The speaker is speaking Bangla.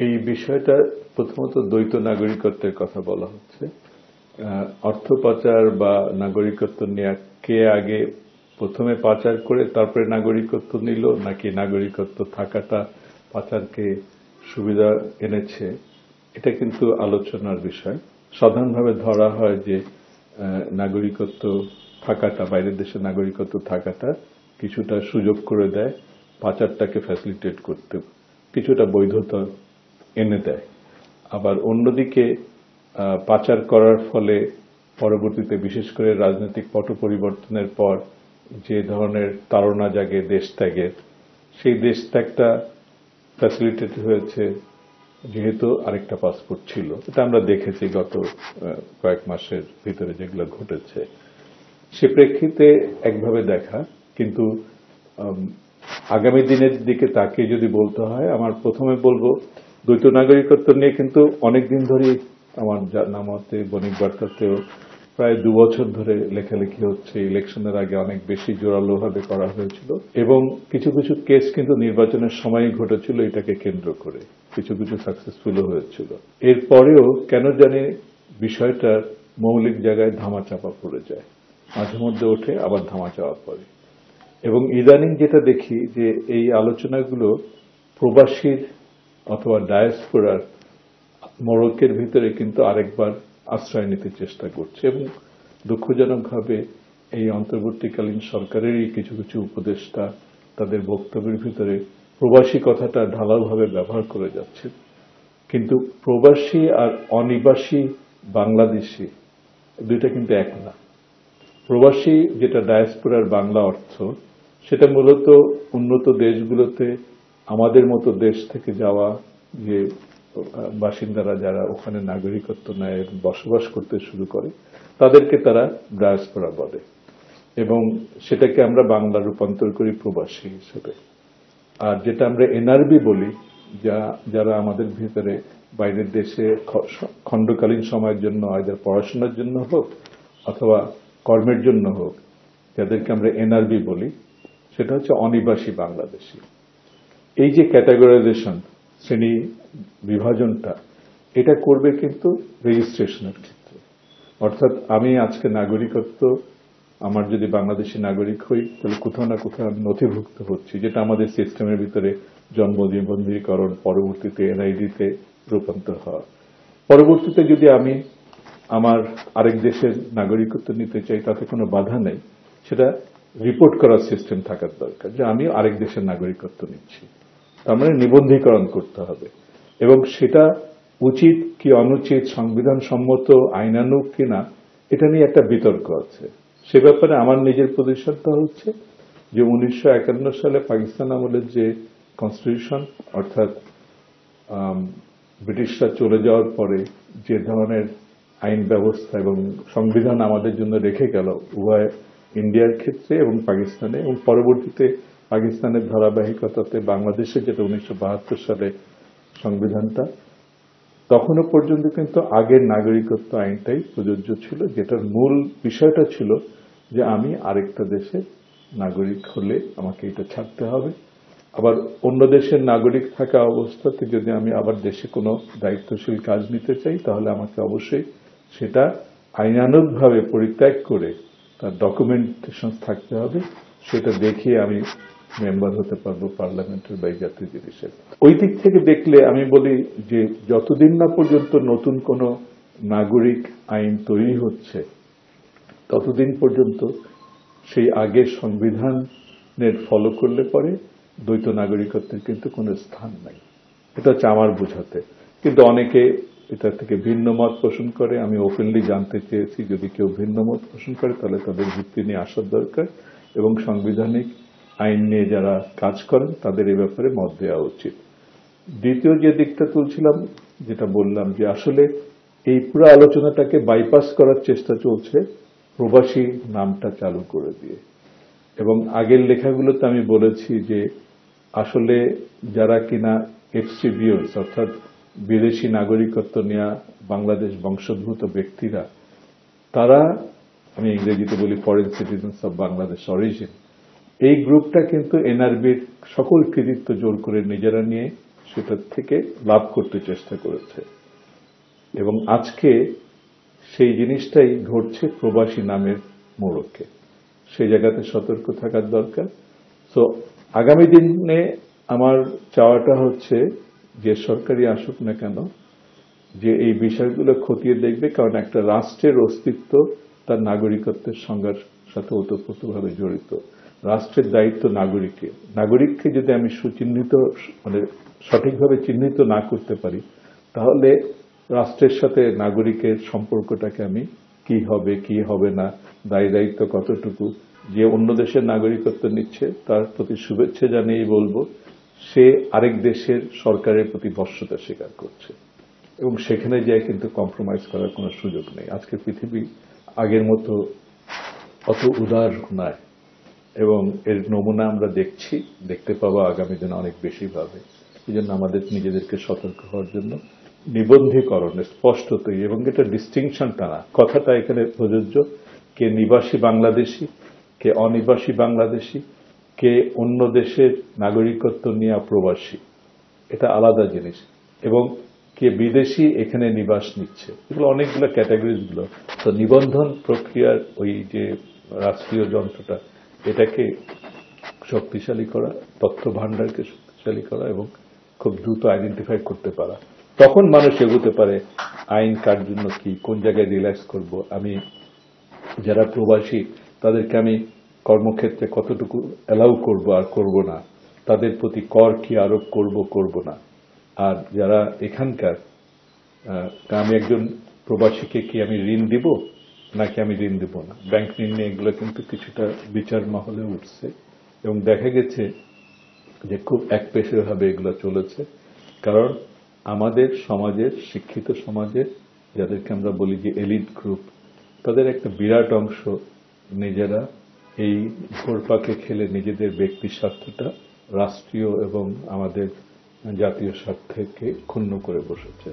এই বিষয়টা প্রথমত দ্বৈত নাগরিকত্বের কথা বলা হচ্ছে। অর্থ পাচার বা নাগরিকত্ব নেওয়া কে আগে প্রথমে পাচার করে তারপরে নাগরিকত্ব নিল, নাকি নাগরিকত্ব থাকাটা পাচারকে সুবিধা এনেছে, এটা কিন্তু আলোচনার বিষয়। সাধারণভাবে ধরা হয় যে নাগরিকত্ব থাকাটা, বাইরের দেশে নাগরিকত্ব থাকাটা কিছুটা সুযোগ করে দেয় পাচারটাকে ফ্যাসিলিটেট করতে, কিছুটা বৈধতা এনে দেয়। আবার অন্যদিকে পাচার করার ফলে পরবর্তীতে বিশেষ করে রাজনৈতিক পট পরিবর্তনের পর যে ধরনের তাড়না জাগে দেশ ত্যাগের, সেই দেশ ত্যাগটা ফ্যাসিলিটেট হয়েছে যেহেতু আরেকটা পাসপোর্ট ছিল। এটা আমরা দেখেছি গত কয়েক মাসের ভিতরে যেগুলো ঘটেছে। সে প্রেক্ষিতে একভাবে দেখা, কিন্তু আগামী দিনের দিকে তাকে যদি বলতে হয়, আমার প্রথমে বলবো দ্বৈত নাগরিকত্ব নিয়ে কিন্তু অনেকদিন ধরেই আমার জানামতে বণিক বার্তাতেও প্রায় 2 বছর ধরে লেখালেখি হচ্ছে। ইলেকশনের আগে অনেক বেশি জোরালোভাবে করা হয়েছিল এবং কিছু কিছু কেস কিন্তু নির্বাচনের সময়ই ঘটেছিল এটাকে কেন্দ্র করে, কিছু কিছু সাকসেসফুলও হয়েছিল। এরপরেও কেন জানি বিষয়টার মৌলিক জায়গায় ধামাচাপা পড়ে যায়, মাঝে মধ্যে ওঠে আবার ধামাচাপা পড়ে। এবং ইদানিং যেটা দেখি যে এই আলোচনাগুলো প্রবাসীর অথবা ডায়াসপোরার মোড়কের ভিতরে কিন্তু আরেকবার আশ্রয় নিতে চেষ্টা করছে। এবং দুঃখজনকভাবে এই অন্তর্বর্তীকালীন সরকারেরই কিছু কিছু উপদেষ্টা তাদের বক্তব্যের ভিতরে প্রবাসী কথাটা ঢালাওভাবে ব্যবহার করে যাচ্ছে। কিন্তু প্রবাসী আর অনিবাসী বাংলাদেশি দুইটা কিন্তু এক না। প্রবাসী যেটা ডায়াসপোরার বাংলা অর্থ, সেটা মূলত উন্নত দেশগুলোতে আমাদের মতো দেশ থেকে যাওয়া যে বাসিন্দারা যারা ওখানে নাগরিকত্ব নেয় এবং বসবাস করতে শুরু করে তাদেরকে তারা ডায়াসপোরা বলে, এবং সেটাকে আমরা বাংলা রূপান্তর করি প্রবাসী হিসেবে। আর যেটা আমরা এনআরবি বলি, যারা আমাদের ভিতরে বাইরের দেশে খণ্ডকালীন সময়ের জন্য আইদার পড়াশোনার জন্য হোক অথবা কর্মের জন্য হোক, যাদেরকে আমরা এনআরবি বলি, সেটা হচ্ছে অনিবাসী বাংলাদেশি। এই যে ক্যাটাগরাইজেশন, শ্রেণী বিভাজনটা, এটা করবে কিন্তু রেজিস্ট্রেশনের ক্ষেত্রে। অর্থাৎ আমি আজকে নাগরিকত্ব, আমার যদি বাংলাদেশি নাগরিক হই, তাহলে কোথাও না কোথাও আমি নথিভুক্ত হচ্ছি, যেটা আমাদের সিস্টেমের ভিতরে জন্ম নিবন্ধীকরণ, পরবর্তীতে এনআইডিতে রূপান্তর হওয়া। পরবর্তীতে যদি আমি আমার আরেক দেশের নাগরিকত্ব নিতে চাই, তাতে কোনো বাধা নেই। সেটা রিপোর্ট করার সিস্টেম থাকার দরকার যে আমি আরেক দেশের নাগরিকত্ব নিচ্ছি, তার মানে নিবন্ধীকরণ করতে হবে। এবং সেটা উচিত কি অনুচিত, সংবিধান সম্মত, আইনানুগ কিনা, এটা নিয়ে একটা বিতর্ক আছে। সে ব্যাপারে আমার নিজের পজিশনটা হচ্ছে যে 1951 সালে পাকিস্তান আমলের যে কনস্টিটিউশন, অর্থাৎ ব্রিটিশরা চলে যাওয়ার পরে যে ধরনের আইন ব্যবস্থা এবং সংবিধান আমাদের জন্য রেখে গেল, উভয় ইন্ডিয়ার ক্ষেত্রে এবং পাকিস্তানে, এবং পরবর্তীতে পাকিস্তানের ধারাবাহিকতাতে বাংলাদেশে যেটা 1972 সালে সংবিধানটা, তখনও পর্যন্ত কিন্তু আগের নাগরিকত্ব আইনটাই প্রযোজ্য ছিল, যেটার মূল বিষয়টা ছিল যে আমি আরেকটা দেশে নাগরিক হলে আমাকে এটা ছাড়তে হবে। আবার অন্য দেশের নাগরিক থাকা অবস্থাতে যদি আমি আবার দেশে কোনো দায়িত্বশীল কাজ নিতে চাই, তাহলে আমাকে অবশ্যই সেটা আইনানুগভাবে পরিত্যাগ করে তার ডকুমেন্টেশন থাকতে হবে, সেটা দেখিয়ে আমি মেম্বার হতে পারবো পার্লামেন্টের বা জাতীয় জিনিসের। ওই দিক থেকে দেখলে আমি বলি যে যতদিন না পর্যন্ত নতুন কোনো নাগরিক আইন তৈরি হচ্ছে, ততদিন পর্যন্ত সেই আগের সংবিধানের ফলো করলে পরে দ্বৈত নাগরিকত্বের কিন্তু কোনো স্থান নাই। এটা হচ্ছে আমার বোঝাতে। কিন্তু অনেকে এটা থেকে ভিন্ন মত পোষণ করে। আমি ওপেনলি জানতে চেয়েছি, যদি কেউ ভিন্ন মত পোষণ করে তাহলে তাদের ভিত্তি নিয়ে আসার দরকার, এবং সাংবিধানিক আইন নিয়ে যারা কাজ করেন তাদের এই ব্যাপারে মত দেওয়া উচিত। দ্বিতীয় যে দিকটা তুলছিলাম, যেটা বললাম যে আসলে এই পুরো আলোচনাটাকে বাইপাস করার চেষ্টা চলছে প্রবাসী নামটা চালু করে দিয়ে। এবং আগের লেখাগুলোতে আমি বলেছি যে আসলে যারা কিনা এফসিবিওস, অর্থাৎ বিদেশি নাগরিকত্ব নেওয়া বাংলাদেশ বংশোদ্ভূত ব্যক্তিরা, তারা, আমি ইংরেজিতে বলি foreign citizens of Bangladesh origin, এই গ্রুপটা কিন্তু এনআরবির সকল কৃতিত্ব জোর করে নিজেরা নিয়ে সেটার থেকে লাভ করতে চেষ্টা করেছে। এবং আজকে সেই জিনিসটাই ঘটছে প্রবাসী নামের মোড়কে। সেই জায়গাতে সতর্ক থাকার দরকার। তো আগামী দিনে আমার চাওয়াটা হচ্ছে যে সরকারি আসুক না কেন, যে এই বিষয়গুলো খতিয়ে দেখবে, কারণ একটা রাষ্ট্রের অস্তিত্ব তার নাগরিকত্বের সংজ্ঞার সাথে ওতপ্রোতভাবে জড়িত। রাষ্ট্রের দায়িত্ব নাগরিককে যদি আমি সুচিহ্নিত সঠিকভাবে চিহ্নিত না করতে পারি, তাহলে রাষ্ট্রের সাথে নাগরিকের সম্পর্কটাকে আমি কি হবে কি হবে না, দায়ী দায়িত্ব কতটুকু, যে অন্য দেশের নাগরিকত্ব নিচ্ছে তার প্রতি শুভেচ্ছা জানিয়েই বলবো সে আরেক দেশের সরকারের প্রতি বশ্যতা স্বীকার করছে, এবং সেখানে যায় কিন্তু কম্প্রোমাইজ করার কোনো সুযোগ নেই। আজকে পৃথিবী আগের মতো অত উদার নয়, এবং এর নমুনা আমরা দেখতে পাবো আগামী দিনে অনেক বেশি ভাবে। এই জন্য আমাদের নিজেদেরকে সতর্ক হওয়ার জন্য নিবন্ধীকরণে স্পষ্টতই, এবং এটা ডিস্টিংশন টানা কথাটা এখানে প্রযোজ্য, কে নিবাসী বাংলাদেশি, কে অনিবাসী বাংলাদেশি, কে অন্য দেশের নাগরিকত্ব নিয়ে প্রবাসী, এটা আলাদা জিনিস, এবং কে বিদেশি এখানে নিবাস নিচ্ছে, এগুলো অনেকগুলো ক্যাটাগরিজ গুলো। তো নিবন্ধন প্রক্রিয়ার ওই যে রাষ্ট্রীয় যন্ত্রটা, এটাকে শক্তিশালী করা, তথ্য ভান্ডারকে শক্তিশালী করা, এবং খুব দ্রুত আইডেন্টিফাই করতে পারা, তখন মানুষ এগোতে পারে আইন কার জন্য কি, কোন জায়গায় রিল্যাক্স করব, আমি যারা প্রবাসী তাদেরকে আমি কর্মক্ষেত্রে কতটুকু অ্যালাউ করব আর করব না, তাদের প্রতি কর কি আরোপ করব না, আর যারা এখানকার, আমি একজন প্রবাসীকে কি আমি ঋণ দিব নাকি আমি ঋণ দিব না, ব্যাংক ঋণ নিয়ে এগুলো কিন্তু কিছুটা বিচার মহলে উঠছে, এবং দেখা গেছে যে খুব একপেশে এগুলো চলেছে। কারণ আমাদের সমাজের, শিক্ষিত সমাজের যাদেরকে আমরা বলি যে এলিট গ্রুপ, তাদের একটা বিরাট অংশ নিজেরা এই ঘোরপাকে খেলে নিজেদের ব্যক্তি স্বার্থটা রাষ্ট্রীয় এবং আমাদের জাতীয় স্বার্থকে ক্ষুণ্ণ করে বসেছে।